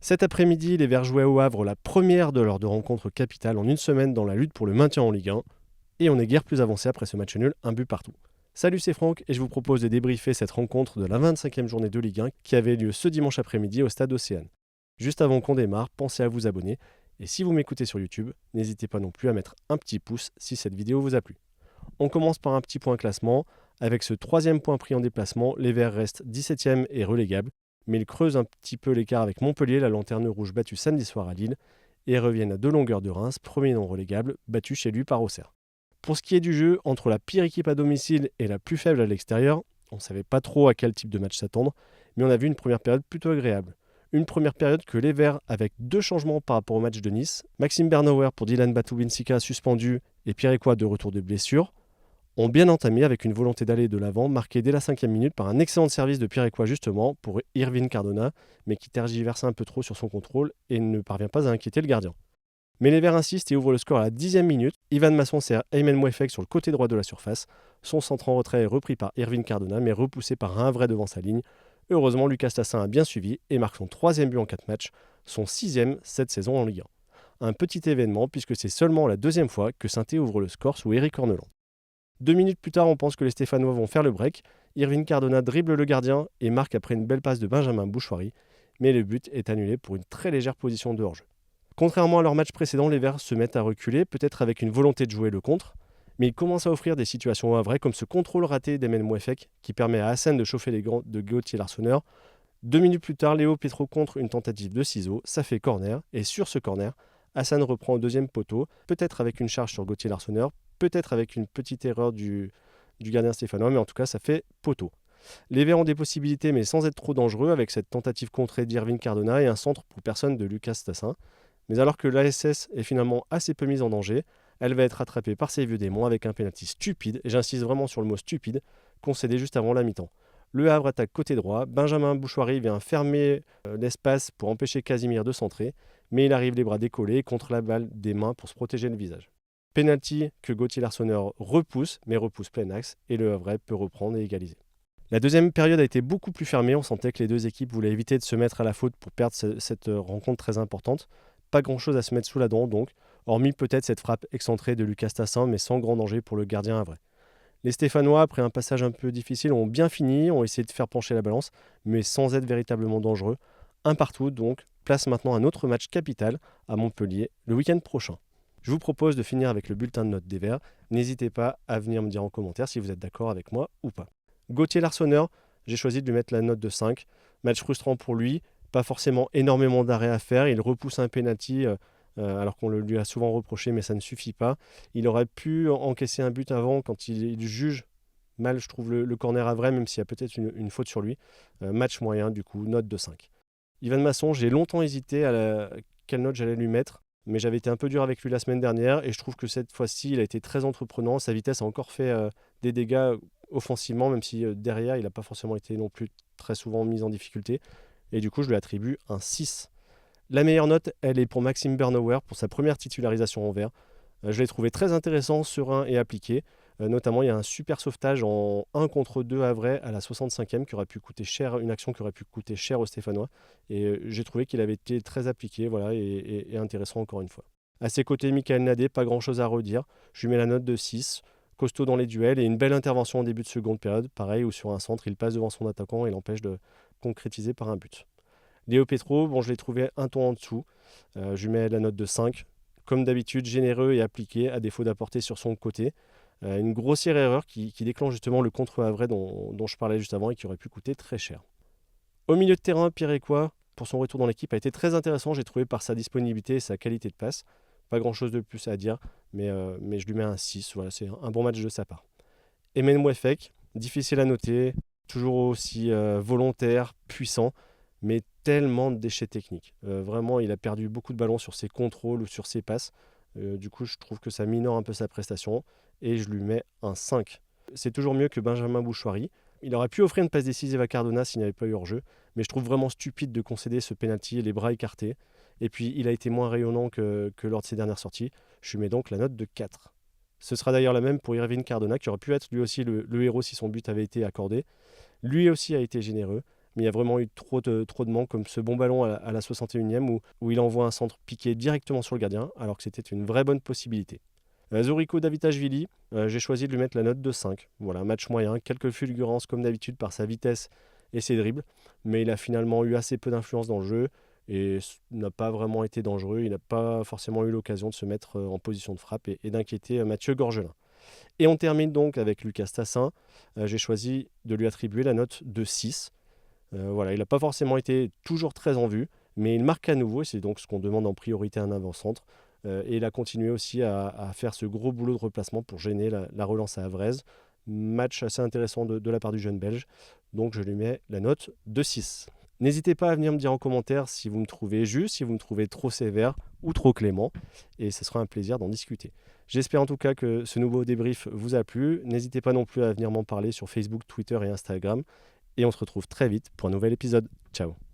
Cet après-midi, les Verts jouaient au Havre la première de leurs deux rencontres capitales en une semaine dans la lutte pour le maintien en Ligue 1. Et on est guère plus avancé après ce match nul, un but partout. Salut, c'est Franck et je vous propose de débriefer cette rencontre de la 25e journée de Ligue 1 qui avait lieu ce dimanche après-midi au stade Océane. Juste avant qu'on démarre, pensez à vous abonner. Et si vous m'écoutez sur YouTube, n'hésitez pas non plus à mettre un petit pouce si cette vidéo vous a plu. On commence par un petit point classement. Avec ce troisième point pris en déplacement, les Verts restent 17e et relégables, mais ils creusent un petit peu l'écart avec Montpellier, la lanterne rouge battue samedi soir à Lille, et reviennent à 2 longueurs de Reims, premier non relégable, battu chez lui par Auxerre. Pour ce qui est du jeu, entre la pire équipe à domicile et la plus faible à l'extérieur, on ne savait pas trop à quel type de match s'attendre, mais on a vu une première période plutôt agréable. Une première période que les Verts, avec 2 changements par rapport au match de Nice, Maxime Bernauer pour Dylan Batubinsika suspendu et Pierre Ecoua de retour de blessure, ont bien entamé avec une volonté d'aller de l'avant, marquée dès la 5e minute par un excellent service de Pierre Ecoua justement pour Irvine Cardona, mais qui tergiverse un peu trop sur son contrôle et ne parvient pas à inquiéter le gardien. Mais les Verts insistent et ouvrent le score à la 10e minute. Ivan Masson sert Aymen Mouefek sur le côté droit de la surface. Son centre en retrait est repris par Irvine Cardona, mais repoussé par un vrai devant sa ligne. Heureusement, Lucas Tassin a bien suivi et marque son 3e but en 4 matchs, son 6e cette saison en Ligue 1. Un petit événement puisque c'est seulement la 2e fois que Saint-Étienne ouvre le score sous Éric Orneland. 2 minutes plus tard, on pense que les Stéphanois vont faire le break. Irvine Cardona dribble le gardien et marque après une belle passe de Benjamin Bouchoiry, mais le but est annulé pour une très légère position de hors-jeu. Contrairement à leur match précédent, les Verts se mettent à reculer, peut-être avec une volonté de jouer le contre, mais ils commencent à offrir des situations à vrai, comme ce contrôle raté d'Aymen Mouefek qui permet à Hassan de chauffer les gants de Gauthier Larsonneur. 2 minutes plus tard, Léo Petro contre une tentative de ciseaux, ça fait corner, et sur ce corner, Hassan reprend au deuxième poteau, peut-être avec une charge sur Gauthier Larsonneur, peut-être avec une petite erreur du gardien stéphanois, mais en tout cas ça fait poteau. Les Verts ont des possibilités mais sans être trop dangereux avec cette tentative contrée d'Irvine Cardona et un centre pour personne de Lucas Tassin. Mais alors que l'ASS est finalement assez peu mise en danger, elle va être rattrapée par ses vieux démons avec un pénalty stupide, et j'insiste vraiment sur le mot stupide, concédé juste avant la mi-temps. Le Havre attaque côté droit, Benjamin Bouchoiry vient fermer l'espace pour empêcher Casimir de centrer, mais il arrive les bras décollés contre la balle des mains pour se protéger le visage. Penalty que Gauthier Larsonneur repousse, mais repousse plein axe, et le Havre peut reprendre et égaliser. La deuxième période a été beaucoup plus fermée, on sentait que les deux équipes voulaient éviter de se mettre à la faute pour perdre cette rencontre très importante. Pas grand chose à se mettre sous la dent donc, hormis peut-être cette frappe excentrée de Lucas Tassin, mais sans grand danger pour le gardien havrais. Les Stéphanois, après un passage un peu difficile, ont bien fini, ont essayé de faire pencher la balance, mais sans être véritablement dangereux. Un partout donc, place maintenant un autre match capital à Montpellier le week-end prochain. Je vous propose de finir avec le bulletin de notes des Verts. N'hésitez pas à venir me dire en commentaire si vous êtes d'accord avec moi ou pas. Gauthier Larsonneur, j'ai choisi de lui mettre la note de 5. Match frustrant pour lui, pas forcément énormément d'arrêts à faire. Il repousse un penalty alors qu'on le lui a souvent reproché, mais ça ne suffit pas. Il aurait pu encaisser un but avant quand il juge mal, je trouve, le corner à vrai, même s'il y a peut-être une faute sur lui. Match moyen, du coup, note de 5. Ivan Masson, j'ai longtemps hésité à quelle note j'allais lui mettre, mais j'avais été un peu dur avec lui la semaine dernière et je trouve que cette fois-ci, il a été très entreprenant. Sa vitesse a encore fait des dégâts offensivement, même si derrière, il n'a pas forcément été non plus très souvent mis en difficulté. Et du coup, je lui attribue un 6. La meilleure note, elle est pour Maxime Bernauer pour sa première titularisation en vert. Je l'ai trouvé très intéressant, serein et appliqué. Notamment, il y a un super sauvetage en 1 contre 2 à vrai à la 65e qui aurait pu coûter cher, une action qui aurait pu coûter cher aux Stéphanois. Et j'ai trouvé qu'il avait été très appliqué voilà, et intéressant encore une fois. À ses côtés, Michael Nadé, pas grand chose à redire. Je lui mets la note de 6. Costaud dans les duels et une belle intervention en début de seconde période. Pareil, où sur un centre, il passe devant son attaquant et l'empêche de concrétiser par un but. Léo Petro, bon, je l'ai trouvé un ton en dessous. Je lui mets la note de 5. Comme d'habitude, généreux et appliqué, à défaut d'apporter sur son côté. Une grossière erreur qui déclenche justement le contre-havrais dont je parlais juste avant et qui aurait pu coûter très cher. Au milieu de terrain, Pierre Ecoua, pour son retour dans l'équipe, a été très intéressant, j'ai trouvé, par sa disponibilité et sa qualité de passe. Pas grand chose de plus à dire, mais je lui mets un 6. Voilà, c'est un bon match de sa part. Aymen Mouefek, difficile à noter, toujours aussi volontaire, puissant, mais tellement de déchets techniques. Vraiment, il a perdu beaucoup de ballons sur ses contrôles ou sur ses passes. Du coup, je trouve que ça minore un peu sa prestation et je lui mets un 5. C'est toujours mieux que Benjamin Bouchoiry. Il aurait pu offrir une passe décisive à Cardona s'il n'y avait pas eu hors-jeu, mais je trouve vraiment stupide de concéder ce penalty, les bras écartés. Et puis, il a été moins rayonnant que lors de ses dernières sorties. Je lui mets donc la note de 4. Ce sera d'ailleurs la même pour Irvine Cardona, qui aurait pu être lui aussi le héros si son but avait été accordé. Lui aussi a été généreux, mais il y a vraiment eu trop de manques, comme ce bon ballon à la 61e où il envoie un centre piqué directement sur le gardien, alors que c'était une vraie bonne possibilité. Zoriko Davitashvili, j'ai choisi de lui mettre la note de 5. Voilà, match moyen, quelques fulgurances comme d'habitude par sa vitesse et ses dribbles, mais il a finalement eu assez peu d'influence dans le jeu et n'a pas vraiment été dangereux. Il n'a pas forcément eu l'occasion de se mettre en position de frappe et d'inquiéter Mathieu Gorgelin. Et on termine donc avec Lucas Tassin. J'ai choisi de lui attribuer la note de 6. Voilà, il n'a pas forcément été toujours très en vue, mais il marque à nouveau, et c'est donc ce qu'on demande en priorité à un avant-centre. Et il a continué aussi à faire ce gros boulot de replacement pour gêner la relance à Avrez. Match assez intéressant de la part du jeune Belge, donc je lui mets la note de 6. N'hésitez pas à venir me dire en commentaire si vous me trouvez juste, si vous me trouvez trop sévère ou trop clément, et ce sera un plaisir d'en discuter. J'espère en tout cas que ce nouveau débrief vous a plu. N'hésitez pas non plus à venir m'en parler sur Facebook, Twitter et Instagram. Et on se retrouve très vite pour un nouvel épisode. Ciao.